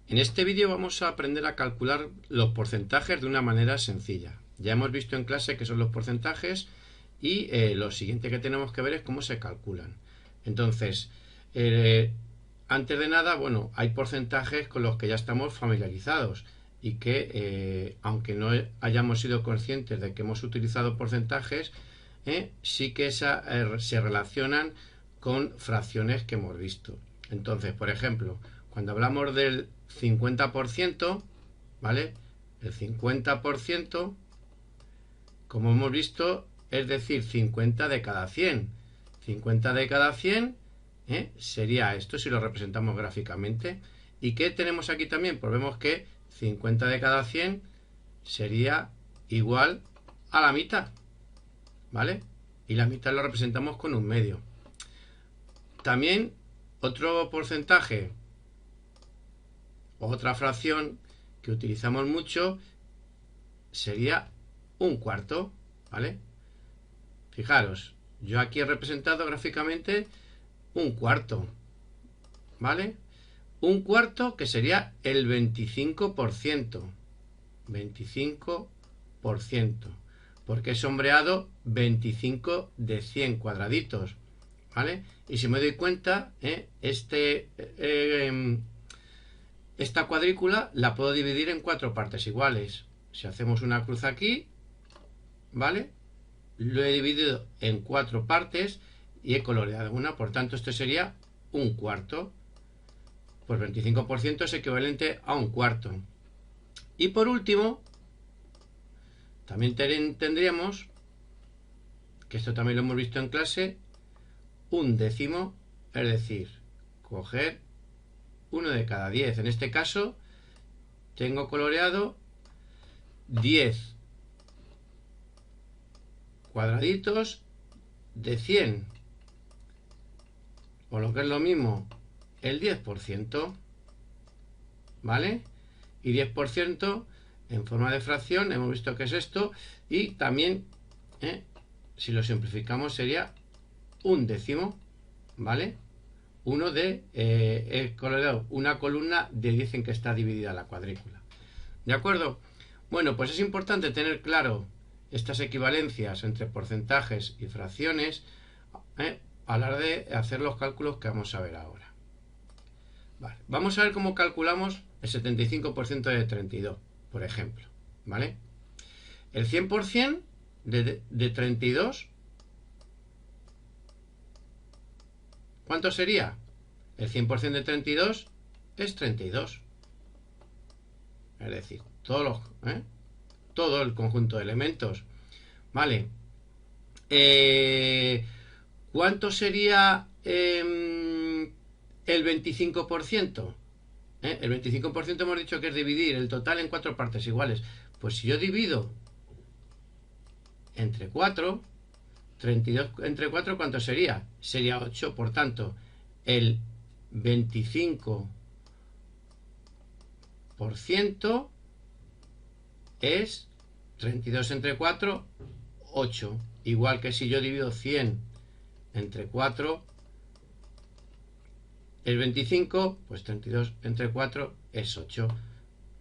En este vídeo vamos a aprender a calcular los porcentajes de una manera sencilla. Ya hemos visto en clase qué son los porcentajes y lo siguiente que tenemos que ver es cómo se calculan. Entonces, antes de nada, bueno, hay porcentajes con los que ya estamos familiarizados y que, aunque no hayamos sido conscientes de que hemos utilizado porcentajes, sí que se relacionan con fracciones que hemos visto. Entonces, por ejemplo, cuando hablamos del 50%, ¿vale? El 50%, como hemos visto, es decir, 50 de cada 100. 50 de cada 100 sería esto si lo representamos gráficamente. ¿Y qué tenemos aquí también? Pues vemos que 50 de cada 100 sería igual a la mitad, ¿vale? Y la mitad lo representamos con un medio. También otro porcentaje, otra fracción que utilizamos mucho sería un cuarto, ¿vale? Fijaros, yo aquí he representado gráficamente un cuarto, ¿vale? Un cuarto que sería el 25%. 25%. Porque he sombreado 25 de 100 cuadraditos, ¿vale? Y si me doy cuenta, esta cuadrícula la puedo dividir en 4 partes iguales. Si hacemos una cruz aquí, ¿vale? Lo he dividido en 4 partes y he coloreado una, por tanto esto sería un cuarto. Pues 25% es equivalente a un cuarto. Y por último, también tendríamos, que esto también lo hemos visto en clase, un décimo, es decir, coger uno de cada 10. En este caso, tengo coloreado 10 cuadraditos de 100, o lo que es lo mismo, el 10%, ¿vale? Y 10% en forma de fracción, hemos visto que es esto, y también, si lo simplificamos, sería un décimo, ¿vale? Uno de, he coloreado una columna de 10 en que está dividida la cuadrícula. ¿De acuerdo? Bueno, pues es importante tener claro estas equivalencias entre porcentajes y fracciones a la hora de hacer los cálculos que vamos a ver ahora. Vale, vamos a ver cómo calculamos el 75% de 32, por ejemplo, ¿vale? El 100% de 32, ¿cuánto sería? El 100% de 32 es 32. Es decir, todo el conjunto de elementos. ¿Vale? ¿Cuánto sería el 25%? El 25% hemos dicho que es dividir el total en 4 partes iguales. Pues si yo divido entre 4, 32 entre 4, ¿cuánto sería? Sería 8, por tanto, el 25% es 32 entre 4, 8. Igual que si yo divido 100 entre 4, es 25, pues 32 entre 4 es 8.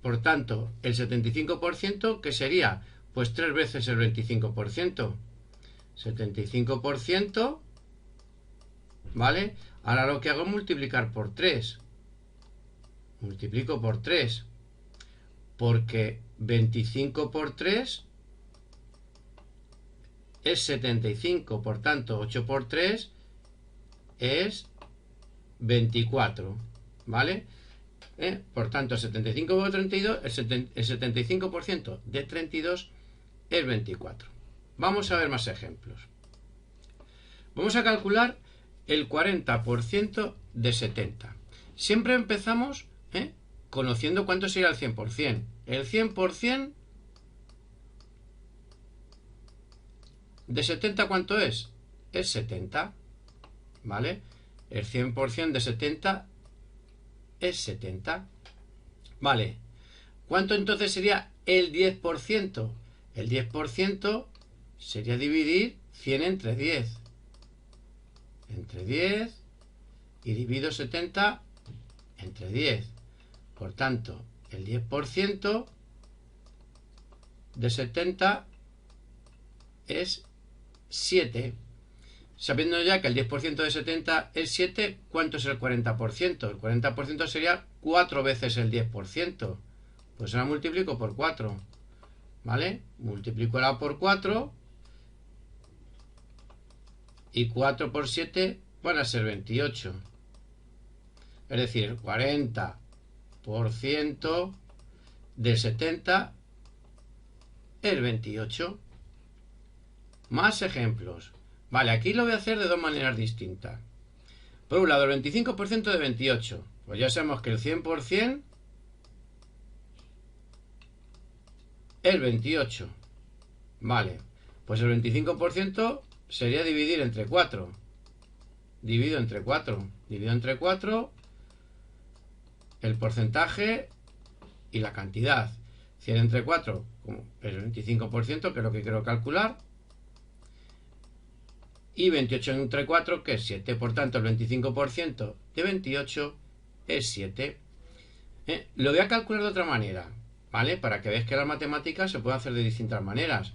Por tanto, el 75%, ¿qué sería? Pues 3 veces el 25%. 75%, ¿vale? Ahora lo que hago es multiplicar por 3. Multiplico por 3. Porque 25 por 3 es 75. Por tanto, 8 por 3 es 24. ¿Vale? Por tanto, 75 por 32, el 75% de 32 es 24. Vamos a ver más ejemplos. Vamos a calcular el 40% de 70. Siempre empezamos conociendo cuánto sería el 100%. El 100% de 70, ¿cuánto es? Es 70. ¿Vale? El 100% de 70 es 70. Vale. ¿Cuánto entonces sería el 10%? El 10% sería dividir 100 entre 10. Entre 10 y divido 70 entre 10. Por tanto, el 10% de 70 es 7. Sabiendo ya que el 10% de 70 es 7, ¿cuánto es el 40%? El 40% sería 4 veces el 10%. Pues ahora multiplico por 4. ¿Vale? Multiplico ahora por 4. Y 4 por 7 van a ser 28. Es decir, el 40% de 70 es 28. Más ejemplos. Vale, aquí lo voy a hacer de dos maneras distintas. Por un lado, el 25% de 28. Pues ya sabemos que el 100% es 28. Vale, pues el 25% sería dividir entre 4. Divido entre 4. Divido entre 4 el porcentaje y la cantidad. 100 entre 4 es el 25%, que es lo que quiero calcular. Y 28 entre 4, que es 7. Por tanto, el 25% de 28 es 7. Lo voy a calcular de otra manera, ¿vale? Para que veáis que las matemáticas se pueden hacer de distintas maneras.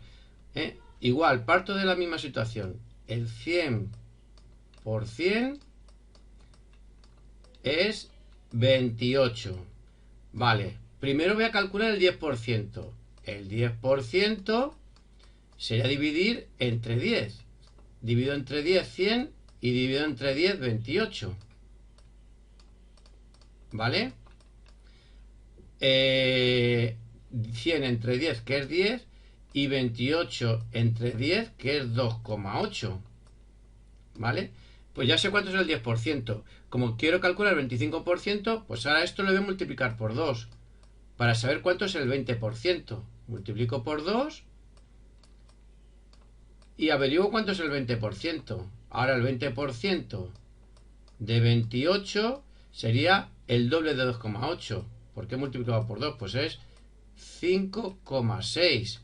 Igual, parto de la misma situación. El 100% es 28. Vale, primero voy a calcular el 10%. El 10% sería dividir entre 10. Divido entre 10, 100, y divido entre 10, 28. ¿Vale? 100 entre 10, que es 10, y 28 entre 10, que es 2,8. ¿Vale? Pues ya sé cuánto es el 10%. Como quiero calcular el 25%, pues ahora esto lo voy a multiplicar por 2. Para saber cuánto es el 20%. Multiplico por 2 y averiguo cuánto es el 20%. Ahora el 20% de 28 sería el doble de 2,8. ¿Por qué multiplicado por 2? Pues es 5,6.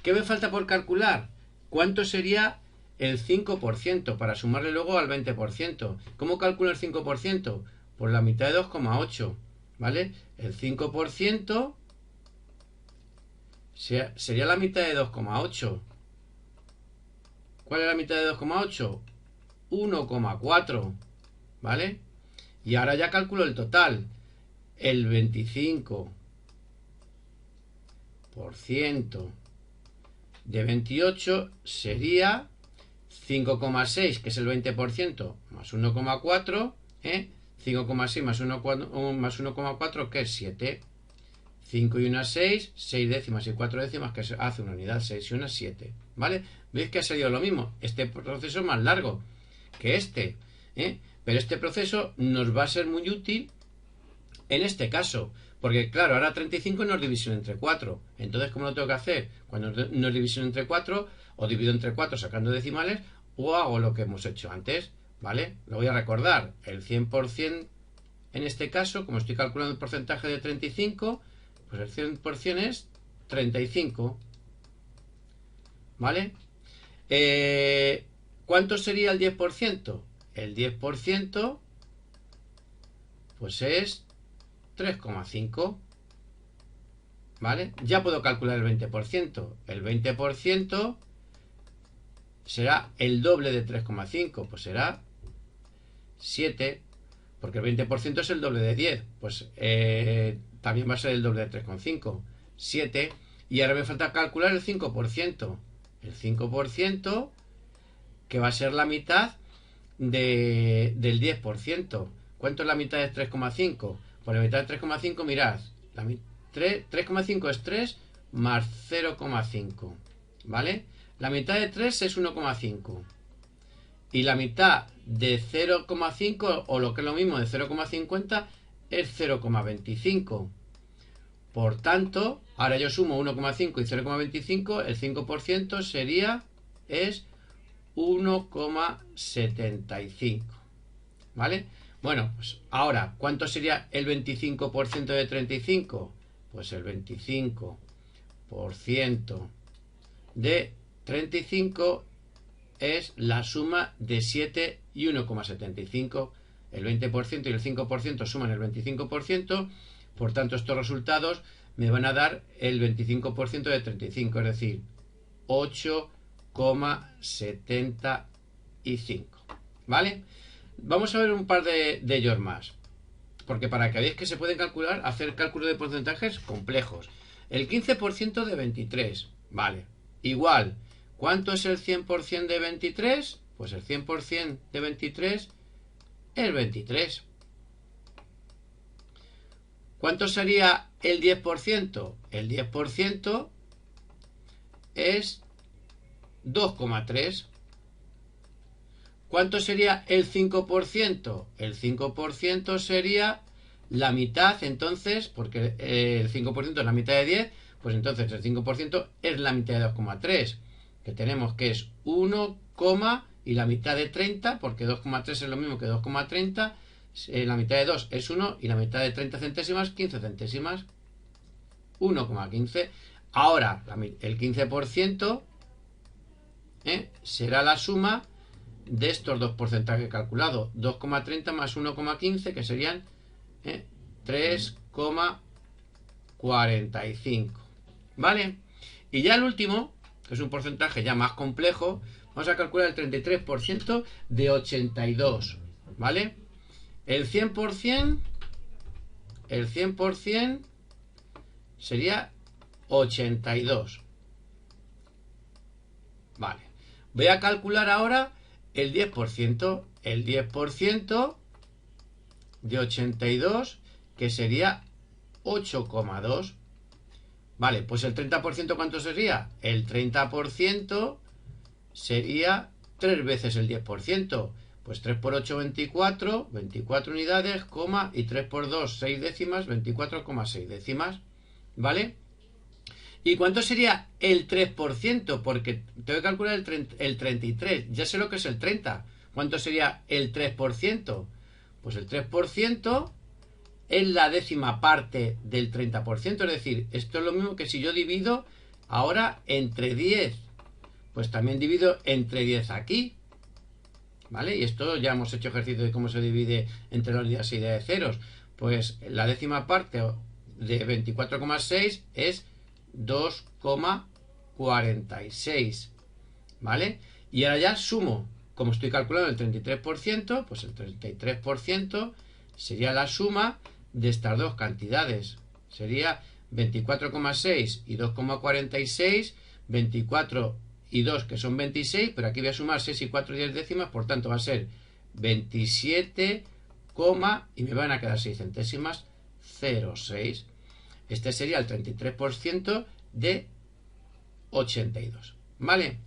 ¿Qué me falta por calcular? ¿Cuánto sería el 5% para sumarle luego al 20%? ¿Cómo calculo el 5%? Por la mitad de 2,8. ¿Vale? El 5% sería la mitad de 2,8. ¿Cuál es la mitad de 2,8? 1,4. ¿Vale? Y ahora ya calculo el total. El 25% de 28 sería 5,6, que es el 20%, más 1,4. 5,6 más 1,4, que es 7. 5 y 1, 6, 6 décimas y 4 décimas, que hace una unidad, 6 y 1, 7. ¿Vale? ¿Veis que ha salido lo mismo? Este proceso es más largo que este. Pero este proceso nos va a ser muy útil en este caso. Porque claro, ahora 35 no es división entre 4. Entonces, ¿cómo lo tengo que hacer? Cuando no es división entre 4, o divido entre 4 sacando decimales, o hago lo que hemos hecho antes. ¿Vale? Lo voy a recordar. El 100% en este caso, como estoy calculando el porcentaje de 35, pues el 100% es 35. ¿Vale? ¿Cuánto sería el 10%? El 10% pues es 3,5. ¿Vale? Ya puedo calcular el 20%. El 20% será el doble de 3,5. Pues será 7. Porque el 20% es el doble de 10. Pues también va a ser el doble de 3,5. 7. Y ahora me falta calcular el 5%. El 5%, que va a ser la mitad del 10%. ¿Cuánto es la mitad de 3,5? Pues la mitad de 3,5, mirad. 3,5 es 3 más 0,5. ¿Vale? La mitad de 3 es 1,5. Y la mitad de 0,5, o lo que es lo mismo de 0,50, es 0,25. Por tanto, ahora yo sumo 1,5 y 0,25, el 5% es 1,75. ¿Vale? Bueno, pues ahora, ¿cuánto sería el 25% de 35? Pues el 25% de 35 es la suma de 7 y 1,75. El 20% y el 5% suman el 25%, Por tanto, estos resultados me van a dar el 25% de 35, es decir, 8,75. ¿Vale? Vamos a ver un par de ellos más. Porque para que veáis que se pueden calcular, hacer cálculos de porcentajes complejos. El 15% de 23. Vale. Igual. ¿Cuánto es el 100% de 23? Pues el 100% de 23 es 23. ¿Cuánto sería el 10%? El 10% es 2,3. ¿Cuánto sería el 5%? El 5% sería la mitad, entonces, porque el 5% es la mitad de 10, pues entonces el 5% es la mitad de 2,3, que tenemos que es 1, y la mitad de 30, porque 2,3 es lo mismo que 2,30, la mitad de 2 es 1 y la mitad de 30 centésimas, 15 centésimas, 1,15. Ahora, el 15% será la suma de estos dos porcentajes calculados, 2,30 más 1,15, que serían 3,45. ¿Vale? Y ya el último, que es un porcentaje ya más complejo, vamos a calcular el 33% de 82. ¿Vale? El 100% sería 82. Vale. Voy a calcular ahora el 10%. El 10% de 82, que sería 8,2. Vale, pues el 30%, ¿cuánto sería? El 30% sería 3 veces el 10%. Pues 3 por 8, 24, 24 unidades, y 3 por 2, 6 décimas, 24,6 décimas. ¿Vale? ¿Y cuánto sería el 3%? Porque tengo que calcular el 33. Ya sé lo que es el 30. ¿Cuánto sería el 3%? Pues el 3% es la décima parte del 30%. Es decir, esto es lo mismo que si yo divido ahora entre 10. Pues también divido entre 10 aquí. ¿Vale? Y esto ya hemos hecho ejercicio de cómo se divide entre las unidades y de ceros. Pues la décima parte de 24,6 es 2,46. ¿Vale? Y ahora ya sumo. Como estoy calculando el 33%, pues el 33% sería la suma de estas dos cantidades. Sería 24,6 y 2,46, 24 y 2, que son 26, pero aquí voy a sumar 6 y 4 10 décimas, por tanto va a ser 27, y me van a quedar 6 centésimas, 0,6. Este sería el 33% de 82. ¿Vale?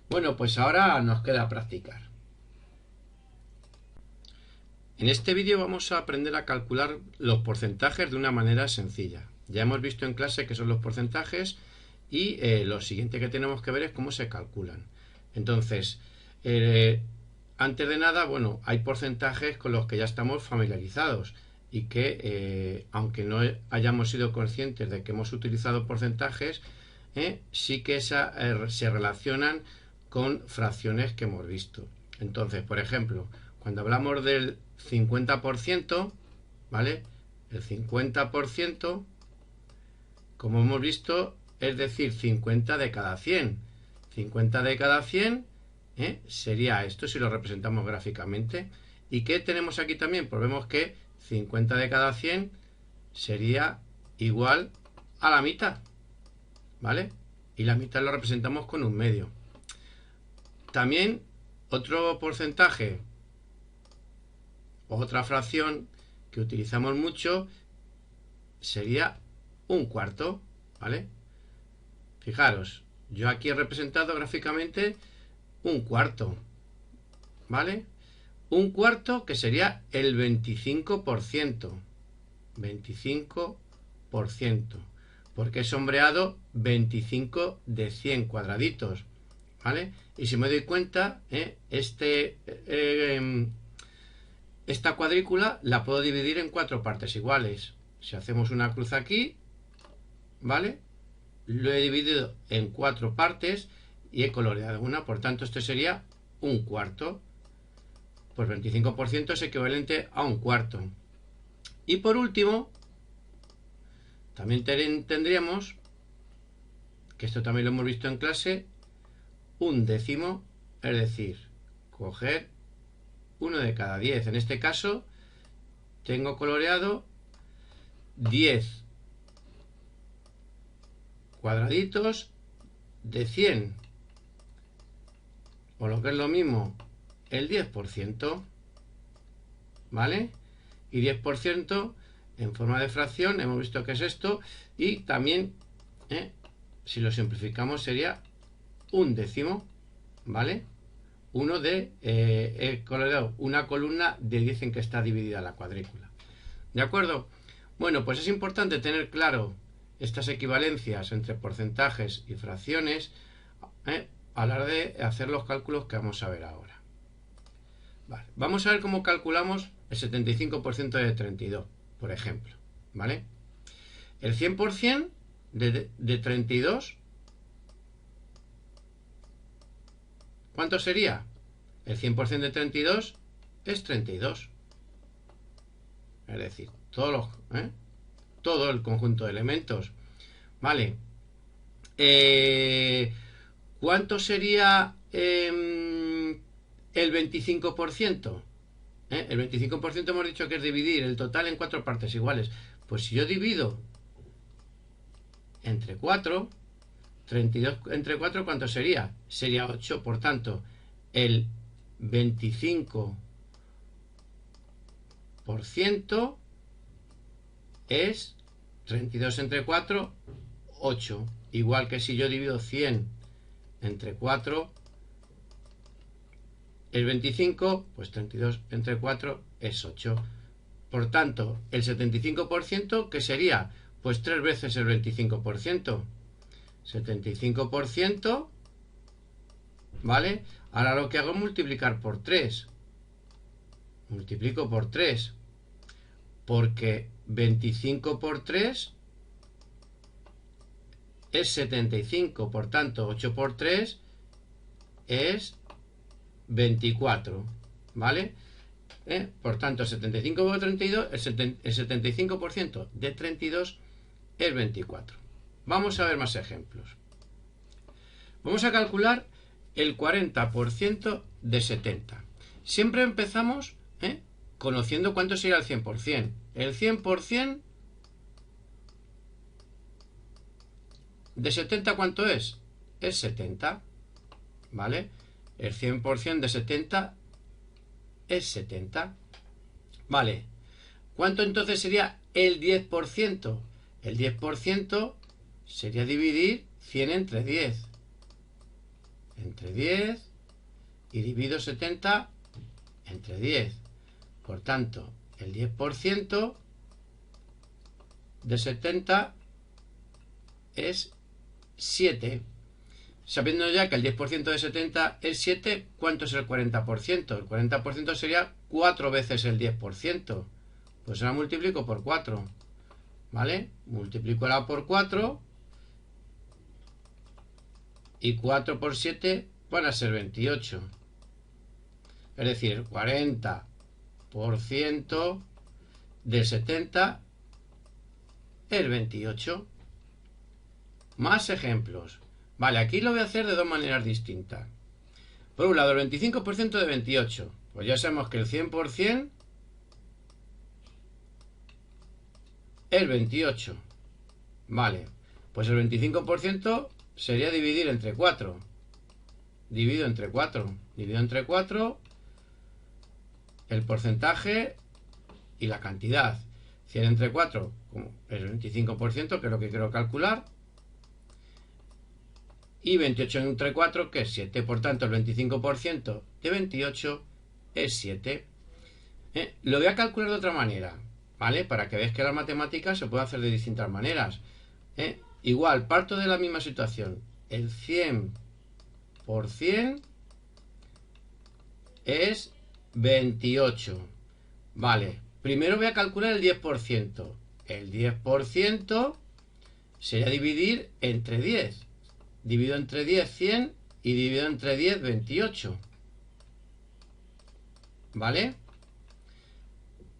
Bueno, pues ahora nos queda practicar. En este vídeo vamos a aprender a calcular los porcentajes de una manera sencilla. Ya hemos visto en clase qué son los porcentajes y lo siguiente que tenemos que ver es cómo se calculan. Entonces, antes de nada, bueno, hay porcentajes con los que ya estamos familiarizados y que, aunque no hayamos sido conscientes de que hemos utilizado porcentajes, sí que se relacionan con fracciones que hemos visto. Entonces, por ejemplo, cuando hablamos del 50%, ¿vale? El 50%, como hemos visto, es decir, 50 de cada 100. 50 de cada 100 sería esto si lo representamos gráficamente. ¿Y qué tenemos aquí también? Pues vemos que 50 de cada 100 sería igual a la mitad, ¿vale? Y la mitad lo representamos con un medio. También otro porcentaje, otra fracción que utilizamos mucho sería un cuarto, ¿vale? Fijaros, yo aquí he representado gráficamente un cuarto, ¿vale? Un cuarto que sería el 25%. 25%. Porque he sombreado 25 de 100 cuadraditos, ¿vale? Y si me doy cuenta, esta cuadrícula la puedo dividir en 4 partes iguales. Si hacemos una cruz aquí, ¿vale? Lo he dividido en 4 partes y he coloreado una, por tanto este sería un cuarto. Pues 25% es equivalente a un cuarto. Y por último, también tendríamos, que esto también lo hemos visto en clase, un décimo, es decir, coger uno de cada 10. En este caso tengo coloreado 10 cuadraditos de 100, o lo que es lo mismo, el 10%, ¿vale? Y 10% en forma de fracción, hemos visto que es esto, y también, si lo simplificamos, sería un décimo, ¿vale? Uno de, he coloreado una columna de 10 en que está dividida la cuadrícula. ¿De acuerdo? Bueno, pues es importante tener claro estas equivalencias entre porcentajes y fracciones a la hora de hacer los cálculos que vamos a ver ahora. Vale, vamos a ver cómo calculamos el 75% de 32, por ejemplo. ¿Vale? El 100% de 32, ¿cuánto sería? El 100% de 32 es 32. Es decir, todo el conjunto de elementos. Vale. ¿Cuánto sería el 25%? El 25% hemos dicho que es dividir el total en 4 partes iguales. Pues si yo divido entre 4, 32 entre 4, ¿cuánto sería? Sería 8. Por tanto, el 25% es 32 entre 4, 8. Igual que si yo divido 100 entre 4, el 25, pues 32 entre 4 es 8. Por tanto, el 75%, ¿qué sería? Pues 3 veces el 25%. 75%, ¿vale? Ahora lo que hago es multiplicar por 3. Multiplico por 3. Porque 25 por 3 es 75. Por tanto, 8 por 3 es 24. ¿Vale? Por tanto, 75 por 32, el 75% de 32 es 24. Vamos a ver más ejemplos. Vamos a calcular el 40% de 70. Siempre empezamos conociendo cuánto sería el 100%. El 100% de 70, ¿cuánto es? Es 70. ¿Vale? El 100% de 70 es 70. Vale. ¿Cuánto entonces sería el 10%? El 10% sería dividir 100 entre 10. Entre 10 y divido 70 entre 10. Por tanto, el 10% de 70 es 7. Sabiendo ya que el 10% de 70 es 7, ¿cuánto es el 40%? El 40% sería 4 veces el 10%. Pues ahora multiplico por 4. ¿Vale? Multiplico ahora por 4. Y 4 por 7 van a ser 28. Es decir, el 40% de 70 es 28. Más ejemplos. Vale, aquí lo voy a hacer de dos maneras distintas. Por un lado, el 25% de 28. Pues ya sabemos que el 100% es 28. Vale, pues el 25% sería dividir entre 4. Divido entre 4. Divido entre 4 el porcentaje y la cantidad. 100 entre 4 el 25%, que es lo que quiero calcular. Y 28 entre 4, que es 7. Por tanto, el 25% de 28 es 7. Lo voy a calcular de otra manera, ¿vale? Para que veáis que la matemática se puede hacer de distintas maneras. Igual, parto de la misma situación. El 100% es 28. Vale, primero voy a calcular el 10%. El 10% sería dividir entre 10. Divido entre 10 100 y divido entre 10 28. ¿Vale?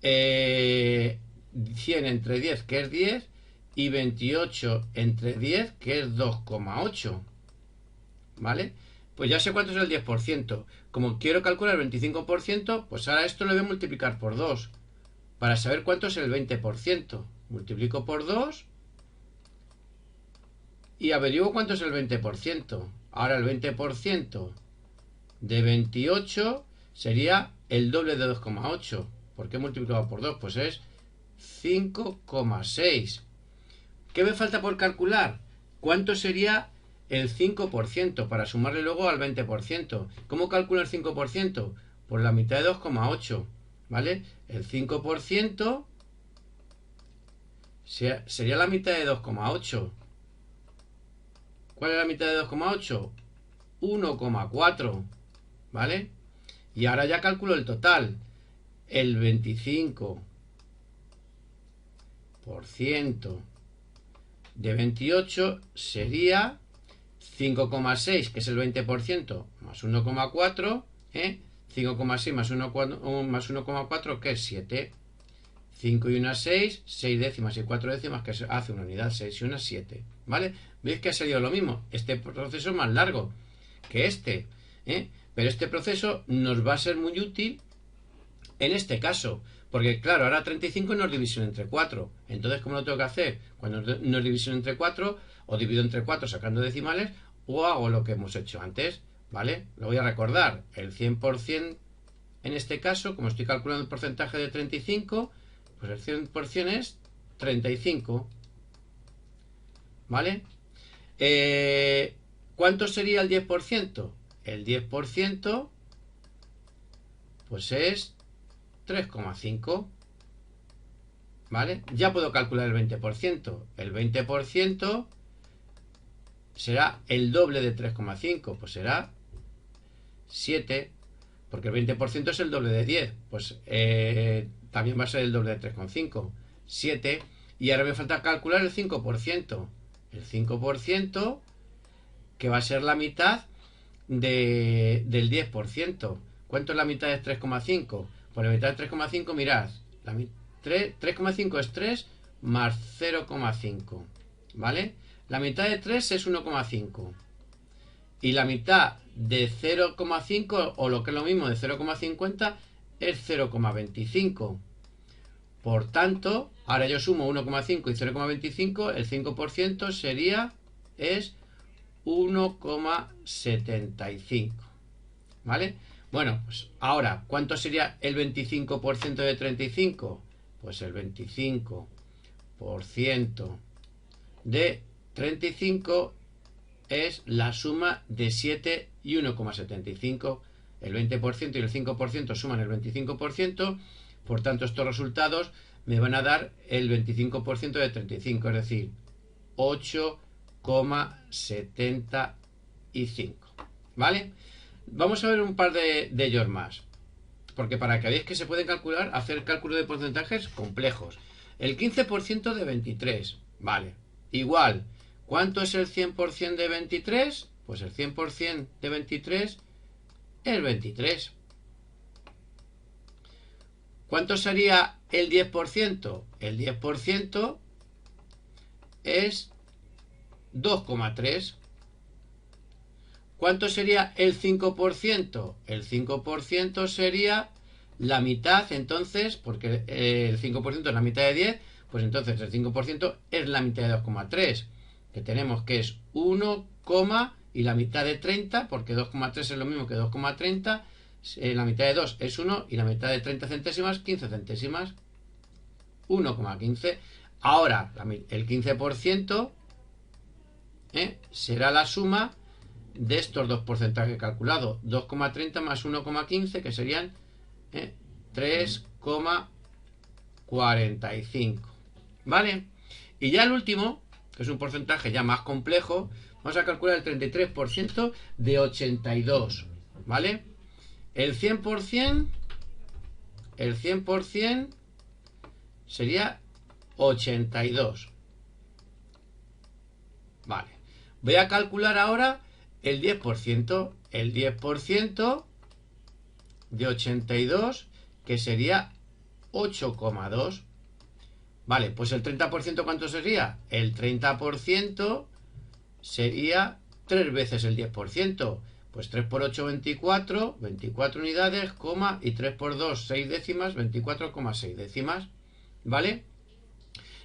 100 entre 10, que es 10, y 28 entre 10, que es 2,8. ¿Vale? Pues ya sé cuánto es el 10%. Como quiero calcular el 25%, pues ahora esto lo voy a multiplicar por 2. Para saber cuánto es el 20%. Multiplico por 2 y averiguo cuánto es el 20%. Ahora el 20% de 28 sería el doble de 2,8. ¿Por qué multiplicado por 2? Pues es 5,6. ¿Qué me falta por calcular? ¿Cuánto sería el 5% para sumarle luego al 20%? ¿Cómo calculo el 5%? Por la mitad de 2,8. ¿Vale? El 5% sería la mitad de 2,8. ¿Cuál es la mitad de 2,8? 1,4. ¿Vale? Y ahora ya calculo el total. El 25% de 28 sería 5,6, que es el 20%, más 1,4, 5,6 más 1,4, que es 7. 5 y una 6, 6 décimas y 4 décimas, que hace una unidad, 6 y una 7. ¿Vale? ¿Veis que ha salido lo mismo? Este proceso es más largo que este, pero este proceso nos va a ser muy útil en este caso, porque claro, ahora 35 no es división entre 4. Entonces, ¿cómo lo tengo que hacer? Cuando no es división entre 4, o divido entre 4 sacando decimales, o hago lo que hemos hecho antes, ¿vale? Lo voy a recordar. El 100% en este caso, como estoy calculando el porcentaje de 35, pues el 100% es 35. ¿Vale? ¿Cuánto sería el 10%? El 10% pues es 3,5. ¿Vale? Ya puedo calcular el 20%. El 20% será el doble de 3,5. Pues será 7. Porque el 20% es el doble de 10. Pues también va a ser el doble de 3,5. 7. Y ahora me falta calcular el 5%. El 5%, que va a ser la mitad del 10%. ¿Cuánto es la mitad de 3,5? Pues la mitad de 3,5, mirad. 3,5 es 3 más 0,5. ¿Vale? La mitad de 3 es 1,5. Y la mitad de 0,5, o lo que es lo mismo de 0,50, es 0,25. Por tanto, ahora yo sumo 1,5 y 0,25, el 5% es 1,75. ¿Vale? Bueno, pues ahora, ¿cuánto sería el 25% de 35? Pues el 25% de 35 es la suma de 7 y 1,75. El 20% y el 5% suman el 25%. Por tanto, estos resultados me van a dar el 25% de 35, es decir, 8,75. ¿Vale? Vamos a ver un par de ellos más. Porque para que veáis que se pueden calcular, hacer cálculo de porcentajes complejos. El 15% de 23. Vale. Igual. ¿Cuánto es el 100% de 23? Pues el 100% de 23 es 23. ¿Cuánto sería el 10%? El 10% es 2,3. ¿Cuánto sería el 5%? El 5% sería la mitad, entonces, porque el 5% es la mitad de 10, pues entonces el 5% es la mitad de 2,3, que tenemos que es 1, y la mitad de 30, porque 2,3 es lo mismo que 2,30, la mitad de 2 es 1 y la mitad de 30 centésimas, 15 centésimas. 1,15. Ahora, el 15% será la suma de estos dos porcentajes calculados. 2,30 más 1,15, que serían 3,45. ¿Vale? Y ya el último, que es un porcentaje ya más complejo, vamos a calcular el 33% de 82. ¿Vale? El 100% sería 82. Vale. Voy a calcular ahora el 10%. El 10% de 82, que sería 8,2. Vale, pues el 30% ¿cuánto sería? El 30% sería 3 veces el 10%. Pues 3 por 8, 24, 24 unidades, coma, y 3 por 2, 6 décimas, 24,6 décimas. ¿Vale?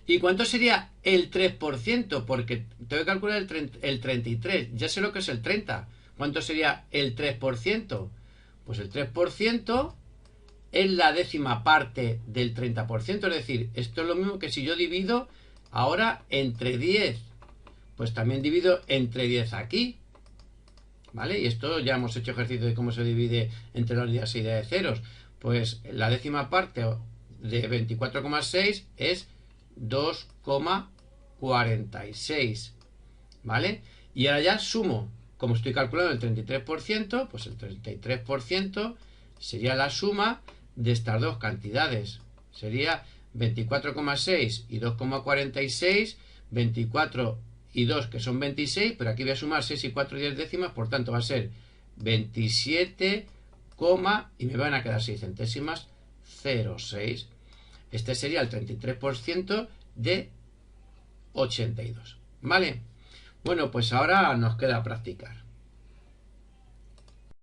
¿Y cuánto sería el 3%? Porque tengo que calcular el 33. Ya sé lo que es el 30. ¿Cuánto sería el 3%? Pues el 3% es la décima parte del 30%. Es decir, esto es lo mismo que si yo divido ahora entre 10. Pues también divido entre 10 aquí. ¿Vale? Y esto ya hemos hecho ejercicio de cómo se divide entre las unidades y de ceros. Pues la décima parte de 24,6 es 2,46. ¿Vale? Y ahora ya sumo. Como estoy calculando el 33%, pues el 33% sería la suma de estas dos cantidades. Sería 24,6 y 2,46, 24 y 2 que son 26, pero aquí voy a sumar 6 y 4 10 décimas, por tanto va a ser 27, y me van a quedar 6 centésimas, 0,6. Este sería el 33% de 82. ¿Vale? Bueno, pues ahora nos queda practicar.